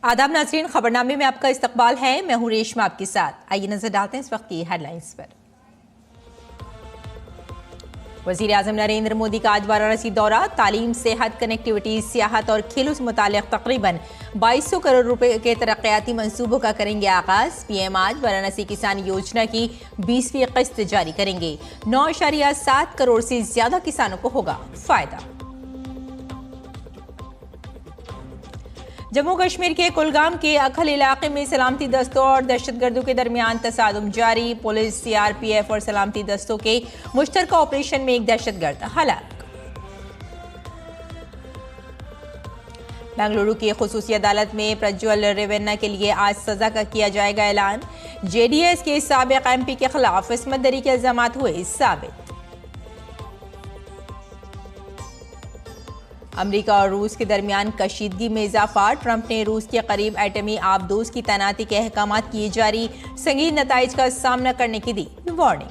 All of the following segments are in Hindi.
आदाब नाज़रीन, खबरनामे में आपका इस्तकबाल है। मैं हूं रेशमा आपके साथ। आइए नजर डालते हैं इस वक्त की हेडलाइंस पर। वज़ीर आज़म नरेंद्र मोदी का आज वाराणसी दौरा। तालीम, सेहत, कनेक्टिविटी, सियाहत और खेलों से मुताल्लिक़ तकरीबन 2200 करोड़ रुपए के तरक्याती मंसूबों का करेंगे आगाज। पीएम आज वाराणसी किसान योजना की 20वीं किस्त जारी करेंगे। 9.7 करोड़ से ज्यादा किसानों को होगा फायदा। जम्मू कश्मीर के कुलगाम के अखल इलाके में सलामती दस्तों और दहशतगर्दों के दरमियान तसादुम जारी। पुलिस, सीआरपीएफ और सलामती दस्तों के मुश्तरका ऑपरेशन में एक दहशतगर्द हलाक। बेंगलुरु की खुसूसी अदालत में प्रज्वल रेवन्ना के लिए आज सजा का किया जाएगा ऐलान। जेडीएस के साबिक एमपी के खिलाफ इस्मत दरी के इल्जामात हुए साबित। अमेरिका और रूस के दरमियान कशीदगी में इजाफा। ट्रंप ने रूस के करीब एटमी आबदोज की तैनाती के अहकाम किए जारी। संगीन नताइज का सामना करने की दी warning.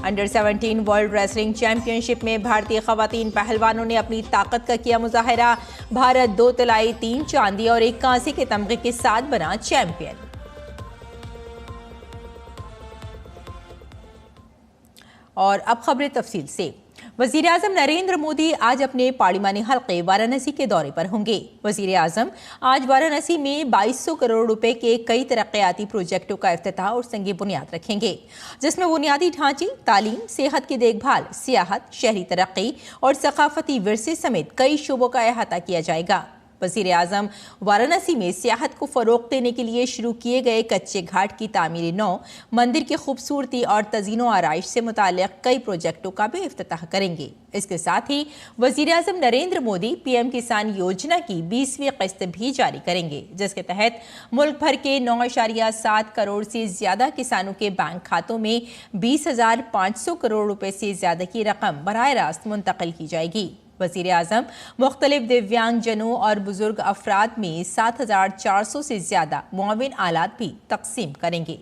Under 17 world wrestling championship में भारतीय खवातीन पहलवानों ने अपनी ताकत का किया मुजाहरा। भारत 2 तिलाई, 3 चांदी और 1 कांसे के तमगे के साथ बना चैंपियन। और अब खबरें तफसील से। वज़ीर आज़म नरेंद्र मोदी आज अपने पार्लिमानी हल्के वाराणसी के दौरे पर होंगे। वज़ीर आज़म आज वाराणसी में 2200 करोड़ रुपए के कई तरक्याती प्रोजेक्टों का इफ्तिताह और संगी बुनियाद रखेंगे, जिसमें बुनियादी ढांचे, तालीम, सेहत की देखभाल, सियाहत, शहरी तरक्की और सकाफती विरसे समेत कई शोबों का अहाता किया जाएगा। वज़ीर आज़म वाराणसी में सियाहत को फ़रोग़ देने के लिए शुरू किए गए कच्चे घाट की तामीर नौ, मंदिर की खूबसूरती और तज़ीनो आराइश से मुताल्लिक़ कई प्रोजेक्टों का भी इफ्तिताह करेंगे। इसके साथ ही वज़ीर आज़म नरेंद्र मोदी पीएम किसान योजना की 20वीं किस्त भी जारी करेंगे, जिसके तहत मुल्क भर के 9.7 करोड़ से ज़्यादा किसानों के बैंक खातों में 20,500 करोड़ रुपए से ज़्यादा की रकम बराह रास्त मुंतकिल की जाएगी। वज़ीर आज़म मुख्तलिफ दिव्यांगजनों और बुजुर्ग अफराद में 7,400 से ज्यादा मुआविन आलात भी तकसीम करेंगे।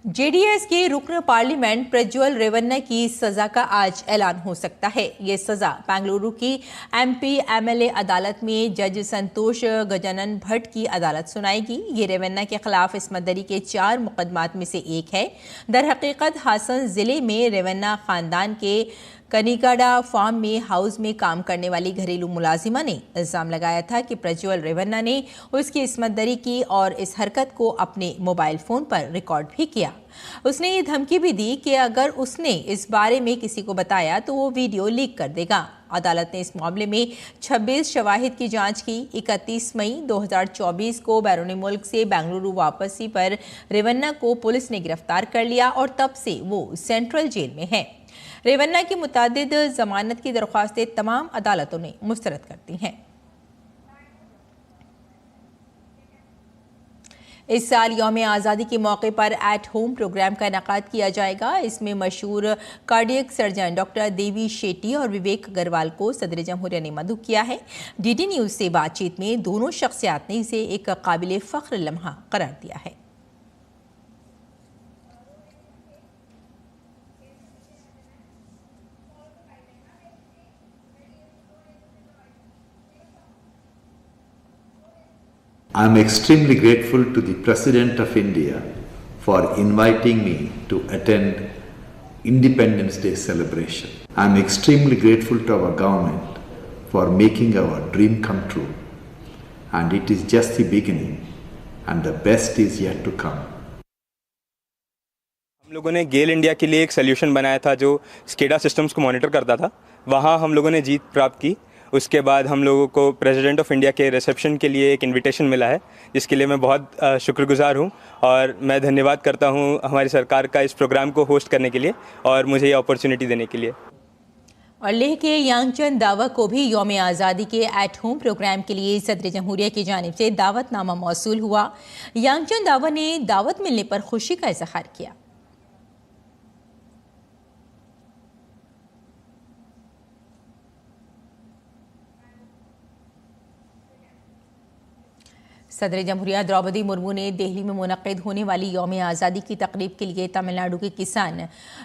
जेडीएस के रुकन पार्लियामेंट प्रज्वल रेवन्ना की सजा का आज ऐलान हो सकता है। ये सजा बेंगलुरु की एमपी एमएलए अदालत में जज संतोष गजानन भट्ट की अदालत सुनाएगी। ये रेवन्ना के खिलाफ इस्मत दरी के 4 मुकदमात में से एक है। दर हकीकत हासन जिले में रेवन्ना खानदान के कनिकाडा फार्म में हाउस में काम करने वाली घरेलू मुलाजिमा ने इल्जाम लगाया था कि प्रज्वल रेवन्ना ने उसकी इस्मत दरी की और इस हरकत को अपने मोबाइल फोन पर रिकॉर्ड भी किया। उसने ये धमकी भी दी कि अगर उसने इस बारे में किसी को बताया तो वो वीडियो लीक कर देगा। अदालत ने इस मामले में 26 शवाहिद की जांच की। 31 मई 2024 को बैरून मुल्क से बेंगलुरु वापसी पर रेवन्ना को पुलिस ने गिरफ्तार कर लिया और तब से वो सेंट्रल जेल में है। रेवन्ना की मुतादिद जमानत की दरख्वास्तें तमाम अदालतों ने मुस्तरद कर दी हैं। इस साल यौम आज़ादी के मौके पर एट होम प्रोग्राम का इनेकाद किया जाएगा। इसमें मशहूर cardiac surgeon doctor Devi Shetty और विवेक अग्रवाल को सदर जमहूरिया ने मदऊ किया है। डीडी न्यूज़ से बातचीत में दोनों शख्सियात ने इसे एक काबिल फ़ख्र लम्हा करार दिया है। I am extremely grateful to the President of India for inviting me to attend Independence Day celebration. I am extremely grateful to our government for making our dream come true. And it is just the beginning and the best is yet to come. हम लोगों ने गेल इंडिया के लिए एक सोल्यूशन बनाया था जो स्केडा सिस्टम्स को मॉनिटर करता था। वहाँ हम लोगों ने जीत प्राप्त की। उसके बाद हम लोगों को प्रेसिडेंट ऑफ इंडिया के रिसेप्शन के लिए एक इनविटेशन मिला है, जिसके लिए मैं बहुत शुक्रगुजार हूं और मैं धन्यवाद करता हूं हमारी सरकार का इस प्रोग्राम को होस्ट करने के लिए और मुझे ये अपॉर्चुनिटी देने के लिए। और लेह के यांगचंद दावा को भी यौम आज़ादी के एट होम प्रोग्राम के लिए सदर जमहूरिया की जानिब से दावतनामा मौसूल हुआ। यांगचंद दावा ने दावत मिलने पर खुशी का इजहार किया। सदर जमहूरिया द्रौपदी मुर्मू ने दिल्ली में मुनक्किद होने वाली यौम आज़ादी की तकरीब के लिए तमिलनाडु के किसान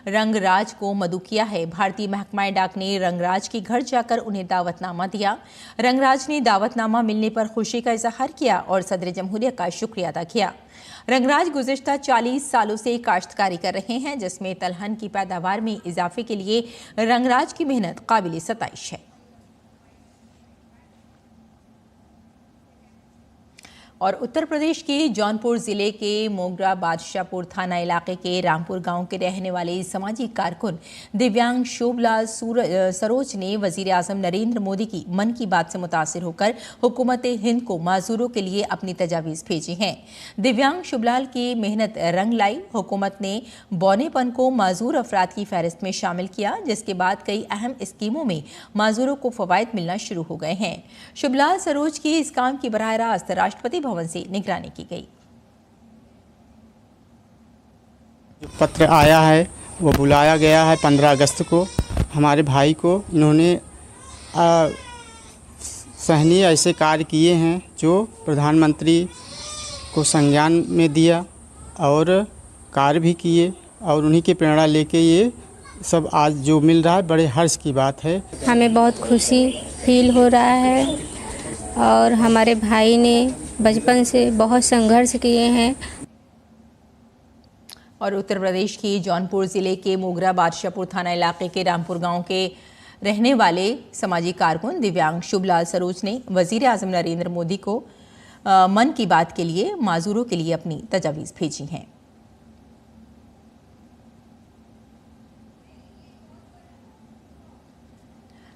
रंगराज को मदऊ किया है। भारतीय महकमा डाक ने रंगराज के घर जाकर उन्हें दावतनामा दिया। रंगराज ने दावतनामा मिलने पर खुशी का इजहार किया और सदर जमहूरिया का शुक्रिया अदा किया। रंगराज गुज़िश्ता 40 सालों से काश्तकारी कर रहे हैं, जिसमें तिलहन की पैदावार में इजाफे के लिए रंगराज की मेहनत काबिल सताइश है। और उत्तर प्रदेश के जौनपुर जिले के मोगरा बादशाहपुर थाना इलाके के रामपुर गांव के रहने वाले समाजी कारकुन दिव्यांग शोभलाल सरोज ने वजीर आजम नरेंद्र मोदी की मन की बात से मुतासिर होकर हुकूमत हिंद को माजूरों के लिए अपनी तजावीज़ भेजी हैं। दिव्यांग शोभलाल की मेहनत रंग लाई। हुकूमत ने बौनेपन को माजूर अफराद की फहरिस्त में शामिल किया, जिसके बाद कई अहम स्कीमों में माजूरों को फवायद मिलना शुरू हो गए हैं। शोभलाल सरोज की इस काम की बराह रास्त राष्ट्रपति भवन से निगरानी की गई। जो पत्र आया है वो बुलाया गया है 15 अगस्त को। हमारे भाई को इन्होंने सहनीय ऐसे कार्य किए हैं जो प्रधानमंत्री को संज्ञान में दिया और कार्य भी किए, और उन्हीं की प्रेरणा लेके ये सब आज जो मिल रहा है बड़े हर्ष की बात है। हमें बहुत खुशी फील हो रहा है और हमारे भाई ने बचपन से बहुत संघर्ष किए हैं। और उत्तर प्रदेश की जौनपुर जिले के मोगरा बादशाहपुर थाना इलाके के रामपुर गांव के रहने वाले समाजी कारकुन दिव्यांग शोभलाल सरोज ने वजीर आजम नरेंद्र मोदी को मन की बात के लिए माजूरों के लिए अपनी तजावीज़ भेजी हैं।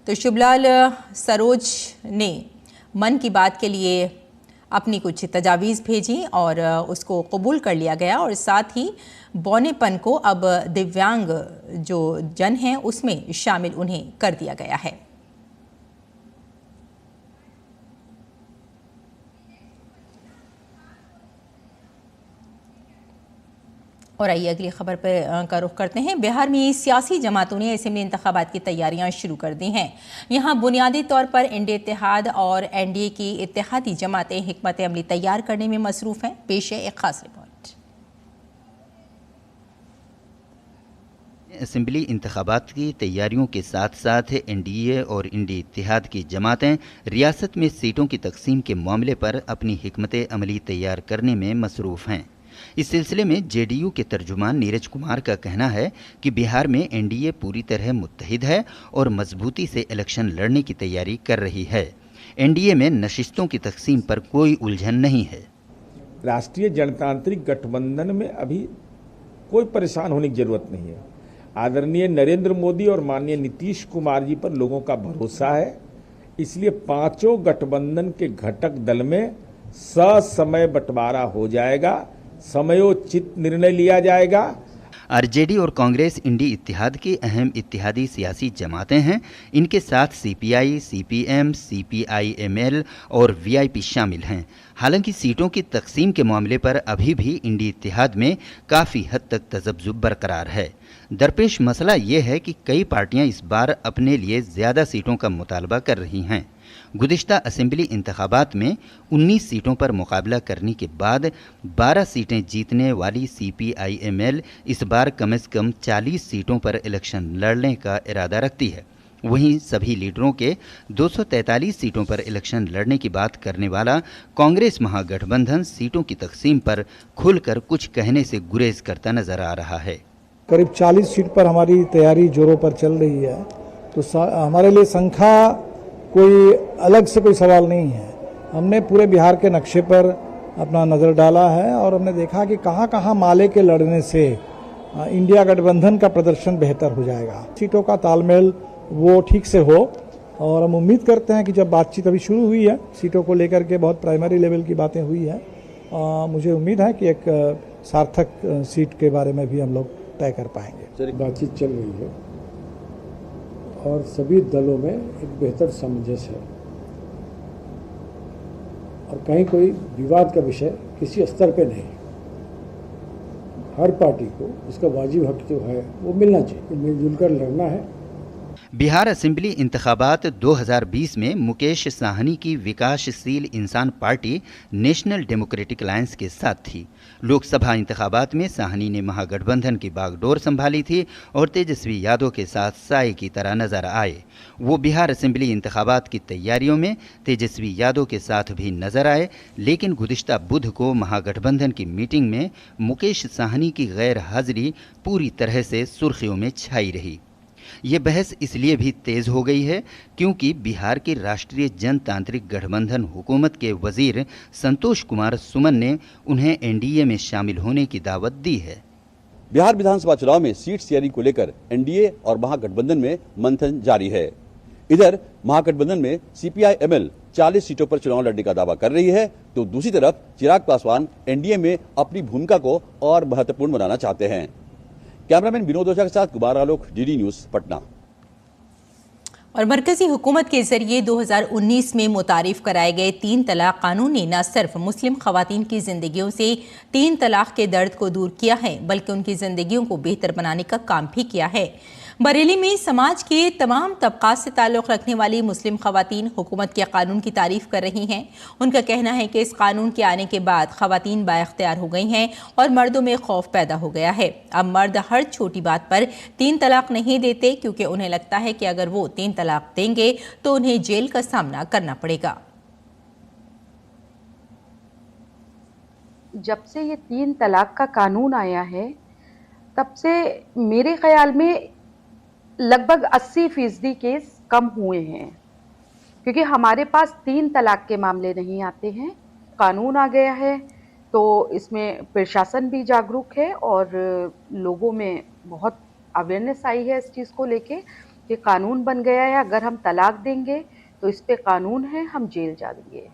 तो शोभलाल सरोज ने मन की बात के लिए अपनी कुछ तजावीज़ भेजी और उसको कबूल कर लिया गया, और साथ ही बौनेपन को अब दिव्यांग जो जन हैं उसमें शामिल उन्हें कर दिया गया है। और आइए अगली खबर पर का रुख करते हैं। बिहार में सियासी जमातों ने असेंबली इंतखाबात की तैयारियां शुरू कर दी हैं। यहां बुनियादी तौर पर इंडिया इत्तेहाद और एनडीए की इत्तेहादी जमातें हिकमत अमली तैयार करने में मसरूफ़ हैं। पेश है एक खास रिपोर्ट। असेंबली इंतखाबात की तैयारियों के साथ साथ एनडीए और इंडिया इत्तेहाद की जमातें रियासत में सीटों की तकसीम के मामले पर अपनी हिकमत अमली तैयार करने में मसरूफ़ हैं। इस सिलसिले में जेडीयू के तर्जुमान नीरज कुमार का कहना है कि बिहार में एनडीए पूरी तरह मुत्तहिद है और मजबूती से इलेक्शन लड़ने की तैयारी कर रही है। एनडीए में नशिस्तों की तकसीम पर कोई उलझन नहीं है। राष्ट्रीय जनतांत्रिक गठबंधन में अभी कोई परेशान होने की जरूरत नहीं है। आदरणीय नरेंद्र मोदी और माननीय नीतीश कुमार जी पर लोगों का भरोसा है, इसलिए पांचों गठबंधन के घटक दल में ससमय बंटवारा हो जाएगा, समयोचित निर्णय लिया जाएगा। आरजेडी और कांग्रेस इंडी इत्तेहाद की अहम इत्तेहादी सियासी जमातें हैं। इनके साथ सीपीआई, सीपीएम, सीपीआईएमएल और वीआईपी शामिल हैं। हालांकि सीटों की तकसीम के मामले पर अभी भी इंडी इत्तेहाद में काफ़ी हद तक तजब्जुब बरकरार है। दरपेश मसला ये है कि कई पार्टियां इस बार अपने लिए ज़्यादा सीटों का मुतालबा कर रही हैं। गुज़िश्ता असेंबली इंतखाबात में 19 सीटों पर मुकाबला करने के बाद 12 सीटें जीतने वाली सीपीआईएमएल इस बार कम से कम 40 सीटों पर इलेक्शन लड़ने का इरादा रखती है। वहीं सभी लीडरों के 243 सीटों पर इलेक्शन लड़ने की बात करने वाला कांग्रेस महागठबंधन सीटों की तकसीम पर खुलकर कुछ कहने से गुरेज करता नजर आ रहा है। करीब 40 सीट पर हमारी तैयारी जोरों पर चल रही है, तो हमारे लिए संख्या कोई अलग से कोई सवाल नहीं है। हमने पूरे बिहार के नक्शे पर अपना नज़र डाला है और हमने देखा कि कहाँ कहाँ माले के लड़ने से इंडिया गठबंधन का प्रदर्शन बेहतर हो जाएगा। सीटों का तालमेल वो ठीक से हो, और हम उम्मीद करते हैं कि जब बातचीत अभी शुरू हुई है, सीटों को लेकर के बहुत प्राइमरी लेवल की बातें हुई है, मुझे उम्मीद है कि एक सार्थक सीट के बारे में भी हम लोग तय कर पाएंगे। बातचीत चल रही है और सभी दलों में एक बेहतर सामंजस्य है और कहीं कोई विवाद का विषय किसी स्तर पे नहीं। हर पार्टी को उसका वाजिब हक जो है वो मिलना चाहिए, मिलजुल कर लड़ना है। बिहार असेंबली इंतखाबात 2020 में मुकेश साहनी की विकासशील इंसान पार्टी नेशनल डेमोक्रेटिक अलायंस के साथ थी। लोकसभा इंतखाबात में साहनी ने महागठबंधन की बागडोर संभाली थी और तेजस्वी यादव के साथ साए की तरह नजर आए। वो बिहार असेंबली इंतखाबात की तैयारियों में तेजस्वी यादव के साथ भी नजर आए, लेकिन गुज़िश्ता बुध को महागठबंधन की मीटिंग में मुकेश साहनी की गैर हाजिरी पूरी तरह से सुर्खियों में छाई रही। ये बहस इसलिए भी तेज हो गई है क्योंकि बिहार की राष्ट्रीय जनतांत्रिक गठबंधन हुकूमत के वजीर संतोष कुमार सुमन ने उन्हें एनडीए में शामिल होने की दावत दी है। बिहार विधानसभा चुनाव में सीट शेयरिंग को लेकर एनडीए और महागठबंधन में मंथन जारी है। इधर महागठबंधन में सीपीआई-एमएल 40 सीटों पर चुनाव लड़ने का दावा कर रही है, तो दूसरी तरफ चिराग पासवान एनडीए में अपनी भूमिका को और महत्वपूर्ण बनाना चाहते हैं। कैमरामैन विनोद ओझा के साथ कुमार आलोक, डीडी न्यूज, पटना। और मरकजी हुकूमत के जरिए 2019 में मुतारिफ कराए गए 3 तलाक कानून ने न सिर्फ मुस्लिम खवातीन की जिंदगियों से 3 तलाक के दर्द को दूर किया है, बल्कि उनकी जिंदगियों को बेहतर बनाने का काम भी किया है। बरेली में समाज के तमाम तबकात से ताल्लुक़ रखने वाली मुस्लिम खवातीन हुकूमत के कानून की तारीफ कर रही हैं। उनका कहना है कि इस कानून के आने के बाद खवातीन बाइख्तियार हो गई हैं और मर्दों में खौफ पैदा हो गया है। अब मर्द हर छोटी बात पर 3 तलाक नहीं देते, क्योंकि उन्हें लगता है कि अगर वो 3 तलाक देंगे तो उन्हें जेल का सामना करना पड़ेगा। जब से ये 3 तलाक का कानून आया है, तब से मेरे ख्याल में लगभग 80% केस कम हुए हैं, क्योंकि हमारे पास 3 तलाक के मामले नहीं आते हैं। कानून आ गया है तो इसमें प्रशासन भी जागरूक है और लोगों में बहुत अवेयरनेस आई है इस चीज़ को लेके कि कानून बन गया है, अगर हम तलाक देंगे तो इस पे कानून है, हम जेल जाएंगे।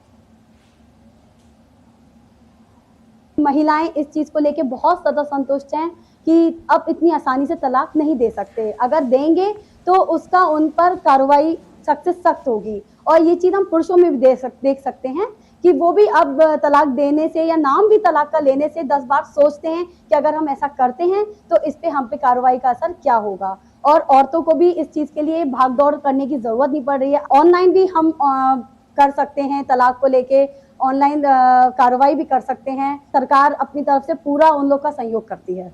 महिलाएं इस चीज़ को लेके बहुत ज़्यादा संतुष्ट हैं कि अब इतनी आसानी से तलाक नहीं दे सकते, अगर देंगे तो उसका उन पर कार्रवाई सख्त से सख्त होगी। और ये चीज़ हम पुरुषों में भी देख सकते हैं कि वो भी अब तलाक देने से या नाम भी तलाक का लेने से 10 बार सोचते हैं कि अगर हम ऐसा करते हैं तो इस पे हम पे कार्रवाई का असर क्या होगा। और औरतों को भी इस चीज़ के लिए भाग दौड़ करने की ज़रूरत नहीं पड़ रही है। ऑनलाइन भी हम कर सकते हैं, तलाक को लेके ऑनलाइन कार्रवाई भी कर सकते हैं। सरकार अपनी तरफ से पूरा उन लोग का सहयोग करती है।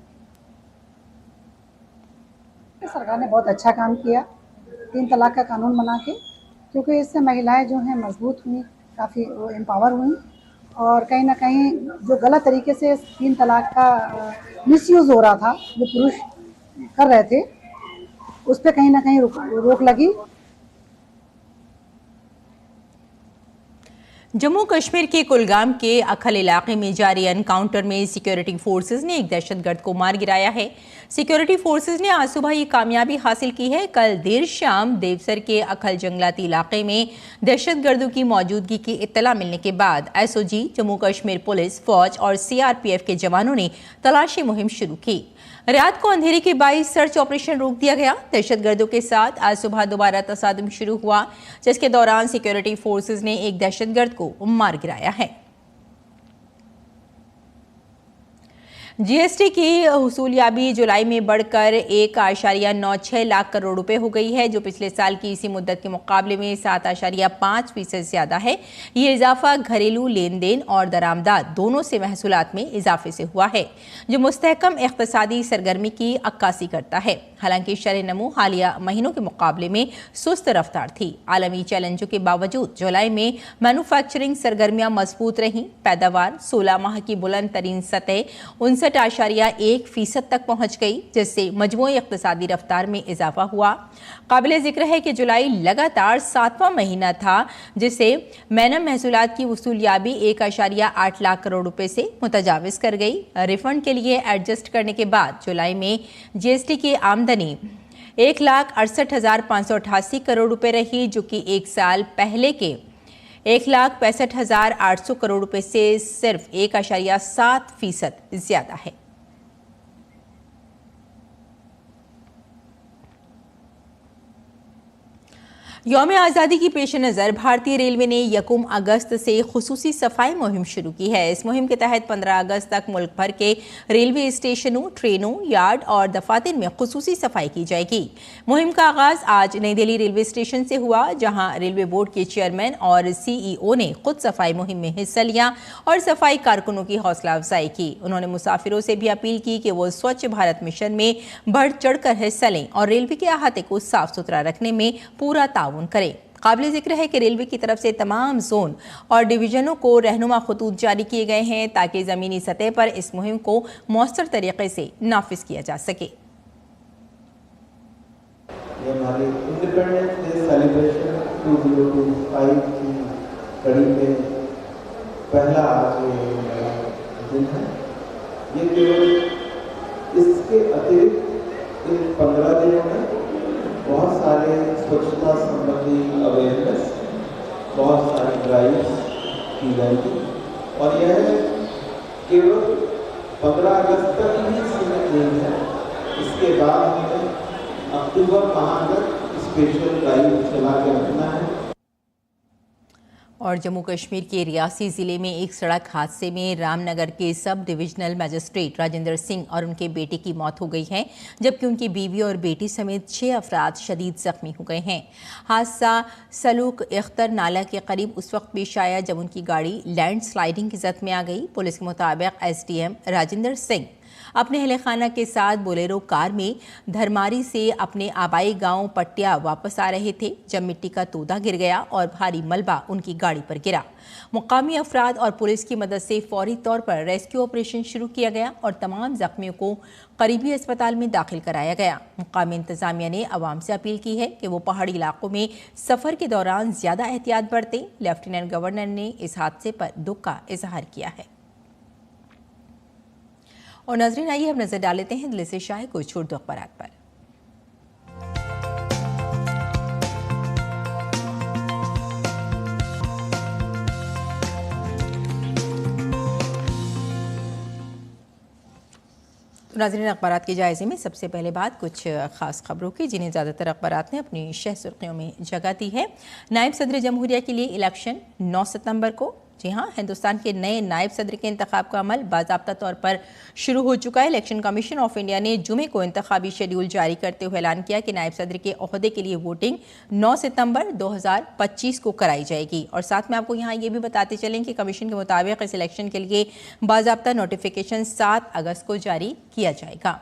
सरकार ने बहुत अच्छा काम किया 3 तलाक का कानून बना के, क्योंकि इससे महिलाएं जो हैं मजबूत हुई, काफ़ी एम्पावर हुई और कहीं ना कहीं जो गलत तरीके से 3 तलाक का मिसयूज़ हो रहा था, जो पुरुष कर रहे थे, उस पर कहीं ना कहीं रोक लगी। जम्मू कश्मीर के कुलगाम के अखल इलाके में जारी एनकाउंटर में सिक्योरिटी फोर्सेज ने एक दहशतगर्द को मार गिराया है। सिक्योरिटी फोर्सेज ने आज सुबह ये कामयाबी हासिल की है। कल देर शाम देवसर के अखल जंगलाती इलाके में दहशतगर्दों की मौजूदगी की इत्तला मिलने के बाद एसओजी, जम्मू कश्मीर पुलिस, फौज और सीआरपीएफ के जवानों ने तलाशी मुहिम शुरू की। रात को अंधेरे के बाइस सर्च ऑपरेशन रोक दिया गया। दहशतगर्दों के साथ आज सुबह दोबारा तसादुम शुरू हुआ, जिसके दौरान सिक्योरिटी फोर्सेज ने एक दहशतगर्द को मार गिराया है। जीएसटी की हुसूलियाबी जुलाई में बढ़कर 1.96 लाख करोड़ रुपए हो गई है, जो पिछले साल की इसी मुद्दत के मुकाबले में 7.5% ज्यादा है। ये इजाफा घरेलू लेन देन और दरामदाद दोनों से महसूलात में इजाफे से हुआ है, जो मुस्तहकम इक़्तिसादी सरगर्मी की अक्कासी करता है। हालांकि शरह नमू हालिया महीनों के मुकाबले में सुस्त रफ्तार थी। आलमी चैलेंजों के बावजूद जुलाई में मैन्युफैक्चरिंग सरगर्मियां मजबूत रहीं। पैदावार 16 माह की बुलंद तरीन सतह 59.1% तक पहुंच गई, जिससे मजमूई इक़्तिसादी रफ्तार में इजाफा हुआ। काबिल जिक्र है कि जुलाई लगातार 7वां महीना था जिसे मैनम महसूलात की वसूलियाबी 1.8 लाख करोड़ रुपए से मुतजाविज कर गई। रिफंड के लिए एडजस्ट करने के बाद जुलाई में जीएसटी की आमदनी 1,68,588 करोड़ रुपए रही, जो कि एक साल पहले के 1,65,800 करोड़ रुपए से सिर्फ 1.7% ज्यादा है। यौम आज़ादी की पेश नज़र भारतीय रेलवे ने 1 अगस्त से खुसूसी सफाई मुहिम शुरू की है। इस मुहिम के तहत 15 अगस्त तक मुल्क भर के रेलवे स्टेशनों, ट्रेनों, यार्ड और दफातर में खुसूसी सफाई की जाएगी। मुहिम का आगाज आज नई दिल्ली रेलवे स्टेशन से हुआ, जहां रेलवे बोर्ड के चेयरमैन और CEO ने खुद सफाई मुहिम में हिस्सा लिया और सफाई कारकुनों की हौसला अफजाई की। उन्होंने मुसाफिरों से भी अपील की कि वो स्वच्छ भारत मिशन में बढ़ चढ़कर हिस्सा लें और रेलवे के अहाते को साफ सुथरा रखने में पूरा ताउन करें। काबिल जिक्र है कि रेलवे की तरफ से तमाम जोन और डिवीजनों को रहनुमा खतूत जारी किए गए हैं ताकि ज़मीनी सतह पर इस मुहिम को मौसर तरीके से नाफिज किया जा सके। ये हमारी इंडिपेंडेंस डे सेलिब्रेशन 2025 की कड़ी में पहला आज दिन है। ये केवल इसके अतिरिक्त इन 15 दिनों में बहुत सारे स्वच्छता संबंधी अवेयरनेस, बहुत सारी ड्राइव्स की जाएगी और यह केवल 15 अगस्त तक ही सीमित नहीं है। इसके बाद हमें अक्टूबर माह तक स्पेशल ड्राइव चला के रखना है। और जम्मू कश्मीर के रियासी ज़िले में एक सड़क हादसे में रामनगर के sub divisional magistrate Rajendra Singh और उनके बेटे की मौत हो गई है, जबकि उनकी बीवी और बेटी समेत 6 अफराद शदीद जख्मी हो गए हैं। हादसा सलूक इख्तर नाला के करीब उस वक्त पेश आया जब उनकी गाड़ी लैंड स्लाइडिंग की जद में आ गई। पुलिस के मुताबिक SDM राजेंद्र सिंह अपने अहले खाना के साथ बोलेरो कार में धरमारी से अपने आबाई गांव पटिया वापस आ रहे थे जब मिट्टी का तोदा गिर गया और भारी मलबा उनकी गाड़ी पर गिरा। मुकामी अफराद और पुलिस की मदद से फौरी तौर पर रेस्क्यू ऑपरेशन शुरू किया गया और तमाम जख्मियों को करीबी अस्पताल में दाखिल कराया गया। मुकामी इंतजामिया ने अवाम से अपील की है कि वो पहाड़ी इलाकों में सफ़र के दौरान ज़्यादा एहतियात बरतें। लेफ्टिनेंट गवर्नर ने इस हादसे पर दुख का इजहार किया है। और नजरीन, आइए अब नजर डाल लेते हैं दिल्ली से शाये कुछ उर्दू अखबारात पर। नाज़रीन, अखबारात के जायजे में सबसे पहले बात कुछ खास खबरों की, जिन्हें ज़्यादातर अखबारात ने अपनी शह सुर्खियों में जगह दी है। नायब सदर जमहूरिया के लिए इलेक्शन 9 सितंबर को। जी हाँ, हिंदुस्तान के नए नायब सदर के इंतखाब का अमल बाज़ाब्ता तौर पर शुरू हो चुका है। इलेक्शन कमीशन ऑफ इंडिया ने जुमे को इंतखाबी शेड्यूल जारी करते हुए ऐलान किया कि नायब सदर के ओहदे के लिए वोटिंग 9 सितंबर 2025 को कराई जाएगी। और साथ में आपको यहाँ ये भी बताते चलें कि कमीशन के मुताबिक इस इलेक्शन के लिए बाज़ाब्ता नोटिफिकेशन 7 अगस्त को जारी किया जाएगा।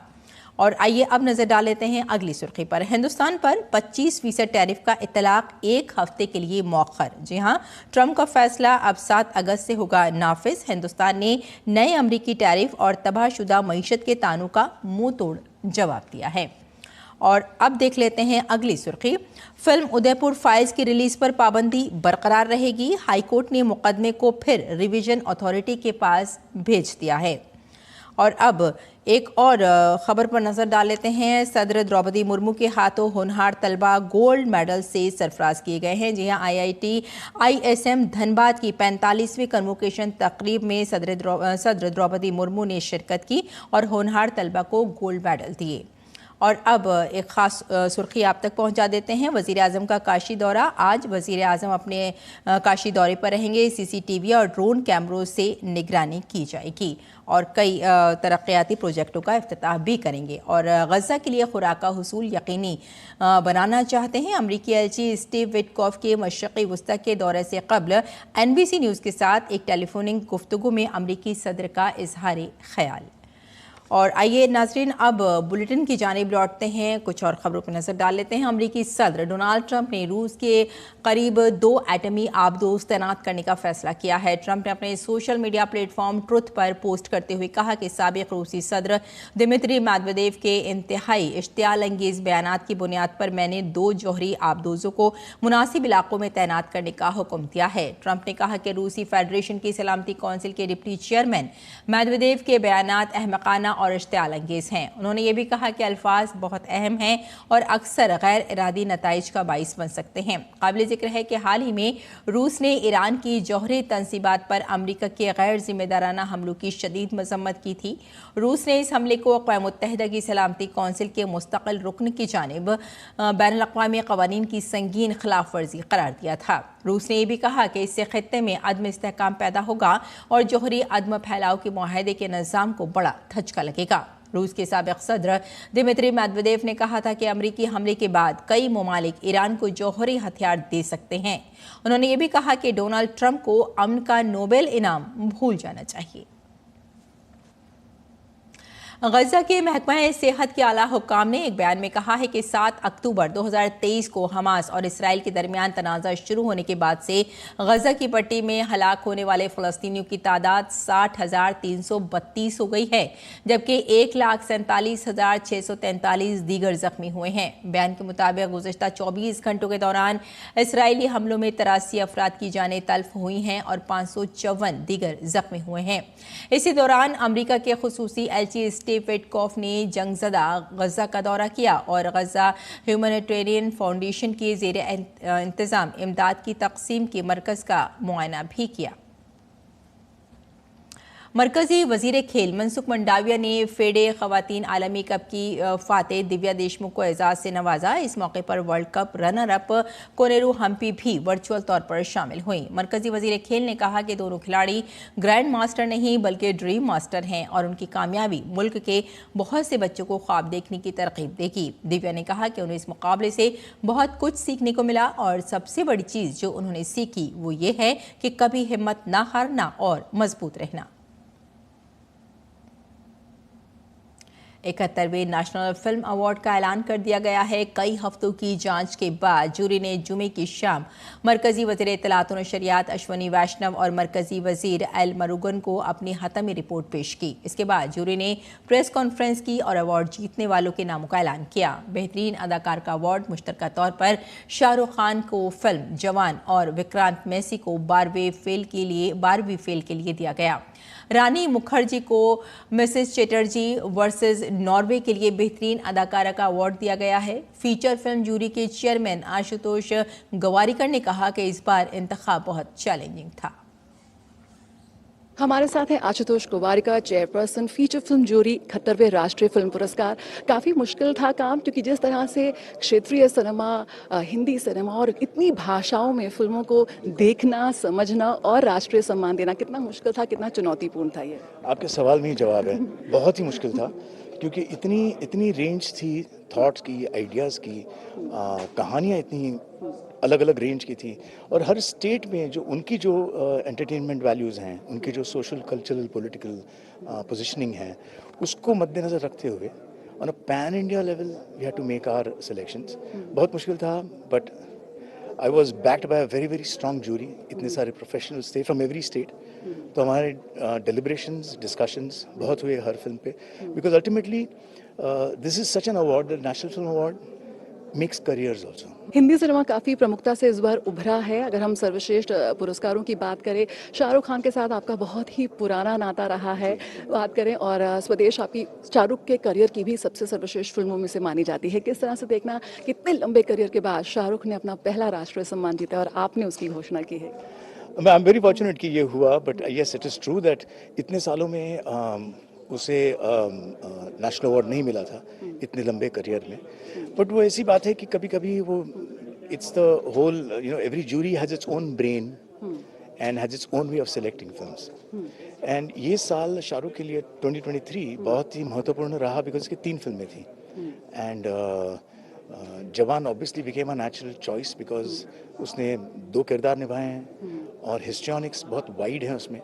और आइए अब नजर डाल लेते हैं अगली सुर्खी पर। हिंदुस्तान पर 25% टैरिफ का इतलाक 1 हफ्ते के लिए मौखर। जी हां, ट्रंप का फैसला अब 7 अगस्त से होगा नाफिज। हिंदुस्तान ने नए अमरीकी टैरिफ और तबाहशुदा मईशत के तानों का मुंह तोड़ जवाब दिया है। और अब देख लेते हैं अगली सुर्खी। फिल्म उदयपुर फाइल्स की रिलीज पर पाबंदी बरकरार रहेगी। हाईकोर्ट ने मुकदमे को फिर रिवीजन अथॉरिटी के पास भेज दिया है। और अब एक और खबर पर नजर डाल लेते हैं। सदर द्रौपदी मुर्मू के हाथों होनहार तलबा गोल्ड मेडल से सरफराज किए गए हैं। जी हां, IIT ISM धनबाद की 45वीं कन्वोकेशन तकरीब में सदर द्रौपदी मुर्मू ने शिरकत की और होनहार तलबा को गोल्ड मेडल दिए। और अब एक ख़ास सुर्खी आप तक पहुंचा देते हैं। वज़ीर आज़म का काशी दौरा। आज वज़ीर आज़म अपने काशी दौरे पर रहेंगे। CCTV और ड्रोन कैमरों से निगरानी की जाएगी और कई तरक्याती प्रोजेक्टों का इफ्तिताह भी करेंगे। और गज़ा के लिए खुराक का हुसूल यकीनी बनाना चाहते हैं। अमरीकी एलची स्टीव विटकॉफ के मशरक़ी वस्ता के दौरे से कबल NBC न्यूज़ के साथ एक टेलीफोनिक गुफ्तगू में अमरीकी सदर का इजहार ख्याल। और आइए नाजरीन, अब बुलेटिन की जानिब लौटते हैं। कुछ और खबरों पर नजर डाल लेते हैं। अमरीकी सदर डोनाल्ड ट्रंप ने रूस के करीब 2 एटमी आबदोज तैनात करने का फैसला किया है। ट्रंप ने अपने सोशल मीडिया प्लेटफॉर्म ट्रुथ पर पोस्ट करते हुए कहा कि साबिक रूसी सदर दिमित्री मेदवेदेव के इंतहाई इश्तियाल अंगेज बयानात की बुनियाद पर मैंने 2 जौहरी आबदोजों को मुनासिब इलाकों में तैनात करने का हुक्म दिया है। ट्रंप ने कहा कि रूसी फेडरेशन की सलामती कौंसिल के डिप्टी चेयरमैन मेदवेदेव के बयानात अहमकाना और इश्तियाल अंगेज हैं। उन्होंने ये भी कहा कि अल्फाज बहुत अहम हैं और अक्सर गैर इरादी नताइज का बाइस बन सकते हैं। काबिल जिक्र है कि हाल ही में रूस ने ईरान की जौहरी तंसीबात पर अमरीका के गैर जिम्मेदाराना हमलों की शदीद मजम्मत की थी। रूस ने इस हमले को अक़वाम मुत्तहिदा की सलामती कौंसिल के मुस्तकिल रुकन की जानिब बैनुल-अक़वामी क़वानीन की संगीन खिलाफ वर्जी करार दिया था। रूस ने यह भी कहा कि इससे खित्ते में अदम इस्तेहकाम पैदा होगा और जौहरी अदम फैलाव के मुआहदे के निज़ाम को बड़ा धचका लगेगा। रूस के साबिक़ सदर दिमित्री मेदवेदेव ने कहा था कि अमरीकी हमले के बाद कई ममालिक ईरान को जौहरी हथियार दे सकते हैं। उन्होंने ये भी कहा कि डोनाल्ड ट्रंप को अमन का नोबेल इनाम भूल जाना चाहिए। गजा के महकमा सेहत के आला हुक्काम ने एक बयान में कहा है कि 7 अक्टूबर 2023 को हमास और इसराइल के दरमियान तनाज़ा शुरू होने के बाद से गजा की पट्टी में हलाक होने वाले फ़लस्तीनियों की तादाद 60,332 हो गई है, जबकि 1,47,643 दीगर जख्मी हुए हैं। बयान के मुताबिक गुज़श्ता 24 घंटों के दौरान इसराइली हमलों में 83 अफराद की जानें तल्फ हुई हैं और 554 दीगर जख्मी हुए हैं। इसी दौरान अमरीका के खुसूसी एलची विटकॉफ ने जंगज़दा गजा का दौरा किया और गजा ह्यूमैनिटेरियन फाउंडेशन के ज़ेर इंतज़ाम इमदाद की तकसीम के मरकज़ का मुआयना भी किया। मरकजी वजीर खेल मनसुख मंडाविया ने फेडे खवातीन आलमी कप की फातेह दिव्या देशमुख को एजाज से नवाजा। इस मौके पर world cup runner up Koneru Humpy भी वर्चुअल तौर पर शामिल हुई। मरकजी वजीर खेल ने कहा कि दोनों खिलाड़ी ग्रैंड मास्टर नहीं बल्कि ड्रीम मास्टर हैं और उनकी कामयाबी मुल्क के बहुत से बच्चों को ख्वाब देखने की तरकीब देगी। दिव्या ने कहा कि उन्हें इस मुकाबले से बहुत कुछ सीखने को मिला और सबसे बड़ी चीज़ जो उन्होंने सीखी वो ये है कि कभी हिम्मत ना हारना और मजबूत रहना। 71वें नेशनल फिल्म अवार्ड का ऐलान कर दिया गया है। कई हफ्तों की जांच के बाद जूरी ने जुमे की शाम मरकजी वज़ीर इत्तलात और नशरियात अश्वनी वैष्णव और मरकजी वज़ीर एल मरुगन को अपनी हतमी रिपोर्ट पेश की। इसके बाद जूरी ने प्रेस कॉन्फ्रेंस की और अवार्ड जीतने वालों के नामों का ऐलान किया। बेहतरीन अदाकार का अवार्ड मुश्तरका तौर पर शाहरुख खान को फिल्म जवान और विक्रांत मैसी को 12वीं फेल के लिए दिया गया। रानी मुखर्जी को मिसेस चैटर्जी वर्सेस नॉर्वे के लिए बेहतरीन अदाकारा का अवार्ड दिया गया है। फीचर फिल्म जूरी के चेयरमैन आशुतोष गवारीकर ने कहा कि इस बार इंतखाब बहुत चैलेंजिंग था। हमारे साथ हैं Ashutosh Gowariker, chairperson feature film jury 71वें राष्ट्रीय फिल्म पुरस्कार। काफ़ी मुश्किल था काम, क्योंकि जिस तरह से क्षेत्रीय सिनेमा, हिंदी सिनेमा और इतनी भाषाओं में फिल्मों को देखना, समझना और राष्ट्रीय सम्मान देना कितना मुश्किल था, कितना चुनौतीपूर्ण था ये? आपके सवाल में ही जवाब है, बहुत ही मुश्किल था, क्योंकि इतनी रेंज थी थॉट्स की, आइडियाज़ की, कहानियाँ इतनी अलग अलग रेंज की थी और हर स्टेट में जो उनकी जो एंटरटेनमेंट वैल्यूज़ हैं, उनके जो सोशल कल्चरल पॉलिटिकल पोजीशनिंग है, उसको मद्देनज़र रखते हुए on a pan India level we had to make our selections. बहुत मुश्किल था, but I was backed by a very very strong jury. इतने सारे प्रोफेशनल्स थे फ्रॉम एवरी स्टेट, तो हमारे डेलिब्रेशंस, डिस्कशंस बहुत हुए हर फिल्म पे, because ultimately this is such an award, the national film award makes careers also. Hindi cinema काफ़ी प्रमुखता से इस बार उभरा है। अगर हम सर्वश्रेष्ठ पुरस्कारों की बात करें, शाहरुख खान के साथ आपका बहुत ही पुराना नाता रहा है, बात करें, और स्वदेश आपकी शाहरुख के करियर की भी सबसे सर्वश्रेष्ठ फिल्मों में से मानी जाती है। किस तरह से देखना कितने लंबे करियर के बाद शाहरुख ने अपना पहला राष्ट्रीय सम्मान जीता और आपने उसकी घोषणा की है? आई एम वेरी फॉर्चुनेट कि ये हुआ, but yes it is true that इतने सालों में उसे नेशनल अवार्ड नहीं मिला था इतने लंबे करियर में। बट वो ऐसी बात है कि कभी कभी वो it's the whole, you know, every jury has its own brain and has its own way of selecting films. And ये साल शाहरुख के लिए 2023 बहुत ही महत्वपूर्ण रहा, बिकॉज इसकी 3 फिल्में थी एंड जवान obviously became a natural choice because उसने 2 किरदार निभाए हैं और हिस्ट्रियोनिक्स बहुत वाइड है उसमें।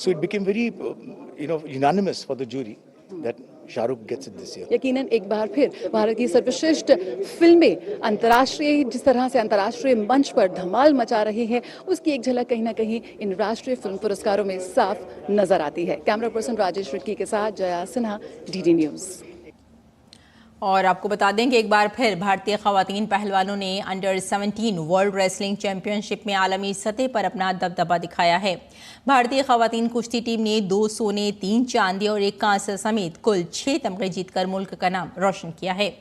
So it became very, unanimous for the jury that Shahrukh gets it this year. यकीनन एक बार फिर भारत की सर्वश्रेष्ठ फिल्में अंतर्राष्ट्रीय, जिस तरह से अंतर्राष्ट्रीय मंच पर धमाल मचा रही है, उसकी एक झलक कहीं ना कहीं इन राष्ट्रीय फिल्म पुरस्कारों में साफ नजर आती है। कैमरा पर्सन राजेश रिक्की के साथ जया सिन्हा, DD न्यूज़। और आपको बता दें कि एक बार फिर भारतीय खवातीन पहलवानों ने अंडर 17 वर्ल्ड रेसलिंग चैंपियनशिप में आलमी सतह पर अपना दबदबा दिखाया है। भारतीय खवातीन कुश्ती टीम ने 2 सोने, 3 चांदी और 1 कांस्य समेत कुल 6 तमगे जीतकर मुल्क का नाम रोशन किया है।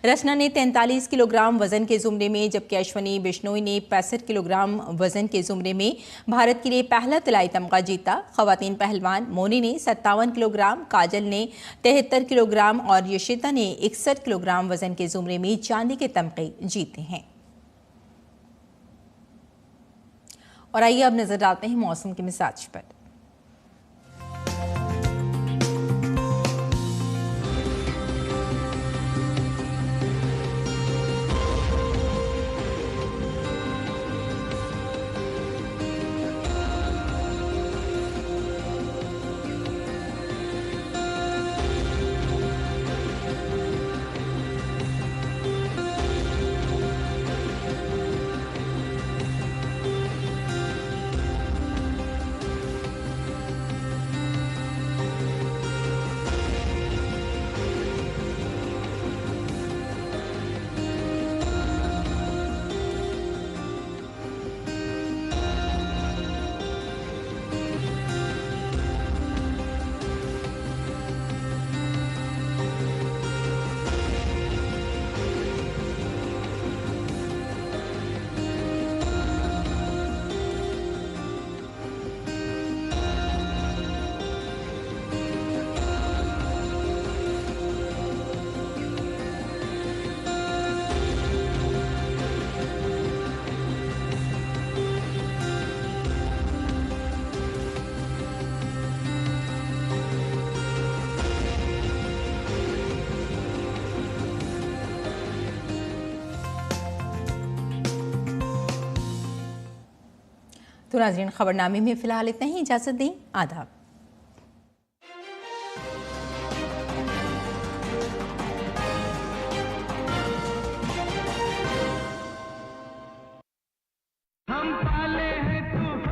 रचना ने 43 किलोग्राम वजन के जुमरे में, जबकि अश्वनी बिश्नोई ने 65 किलोग्राम वजन के जुमरे में भारत के लिए पहला तिलाई तमगा जीता। खवातीन पहलवान मोनी ने 57 किलोग्राम, काजल ने 73 किलोग्राम और यशिता ने 61 किलोग्राम वजन के जुमरे में चांदी के तमगे जीते हैं। और आइए अब नजर डालते हैं मौसम के मिजाज पर। तो नाज़रीन, खबरनामे में फिलहाल इतना ही। इजाज़त दें। आदाब।